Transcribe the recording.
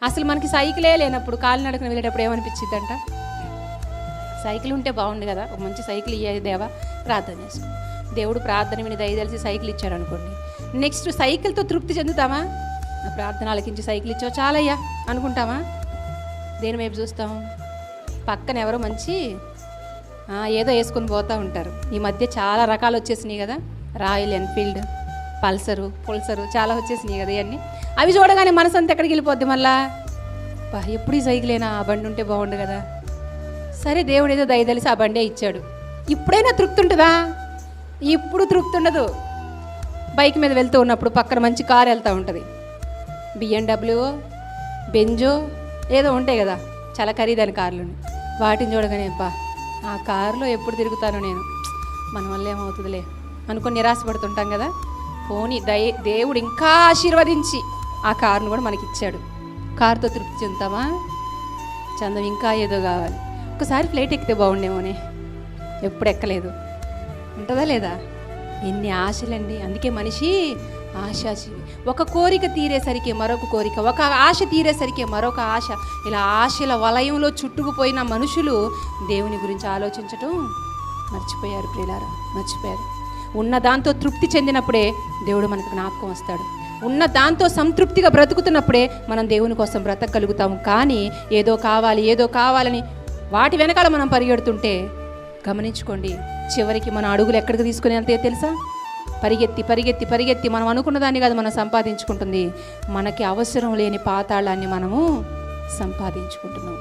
అసలు మనకి సైకిలే లేనప్పుడు కాలినడకన వెళ్ళేటప్పుడు ఏమనిపించిందంట? సైకిల్ ఉంటే బాగుండు కదా, ఒక మంచి సైకిల్ ఇయ్యేది దేవా, ప్రార్థన చేసుకో. దేవుడు ప్రార్థన విని దయదలిసి సైకిల్ ఇచ్చాడు అనుకోండి, నెక్స్ట్ సైకిల్తో తృప్తి చెందుతామా? నా ప్రార్థన ఆలకించి సైకిల్ ఇచ్చావు చాలయ్యా అనుకుంటామా? దేని వైపు చూస్తాం? పక్కన ఎవరో మంచి ఏదో వేసుకొని పోతూ ఉంటారు. ఈ మధ్య చాలా రకాలు వచ్చేసినాయి కదా, రాయల్ ఎన్ఫీల్డ్, పుల్సరు చాలా వచ్చేసినాయి కదా ఇవన్నీ. అవి చూడగానే మనసు అంతా ఎక్కడికి వెళ్ళిపోద్ది మళ్ళా, ఎప్పుడు ఈ సైకిలేనా, ఆ బండి ఉంటే బాగుండు కదా. సరే దేవుడు ఏదో దయదలిసి ఆ బండే ఇచ్చాడు, ఇప్పుడైనా తృప్తి ఉంటుందా? ఇప్పుడు తృప్తి ఉండదు. బైక్ మీద వెళ్తూ ఉన్నప్పుడు పక్కన మంచి కారు వెళ్తూ ఉంటుంది, BMW, బెంజో ఏదో ఉంటాయి కదా, చాలా ఖరీదైన కార్లు. వాటిని చూడగానే ఆ కారులో ఎప్పుడు తిరుగుతాను నేను, మన వల్ల ఏమవుతుందిలే అనుకొని నిరాశపడుతుంటాం కదా. పోనీ దేవుడు ఇంకా ఆశీర్వదించి ఆ కారును కూడా మనకి ఇచ్చాడు, కారుతో తృప్తి చెందుతామా? చందం ఇంకా ఏదో కావాలి. ఒకసారి ఫ్లైట్ ఎక్కితే బాగుండేమోనే, ఎప్పుడు ఎక్కలేదు, ఉంటుందా లేదా? ఎన్ని ఆశలండి. అందుకే మనిషి ఆశాజీవి. ఒక కోరిక తీరేసరికి మరొక కోరిక, ఒక ఆశ తీరేసరికి మరొక ఆశ, ఇలా ఆశల వలయంలో చుట్టుకుపోయిన మనుషులు దేవుని గురించి ఆలోచించటం మర్చిపోయారు. ప్రియులారా, మర్చిపోయారు. ఉన్న దాంతో తృప్తి చెందినప్పుడే దేవుడు మనకు జ్ఞాపకం వస్తాడు. ఉన్న దాంతో సంతృప్తిగా బ్రతుకుతున్నప్పుడే మనం దేవుని కోసం బ్రతకగలుగుతాము. కానీ ఏదో కావాలని వాటి వెనకాల మనం పరిగెడుతుంటే గమనించుకోండి, చివరికి మన అడుగులు ఎక్కడికి తీసుకుని అంతే తెలుసా? పరిగెత్తి మనం అనుకున్న దాన్ని కాదు మనం సంపాదించుకుంటుంది, మనకి అవసరం లేని పాతాళాన్ని మనము సంపాదించుకుంటున్నాం.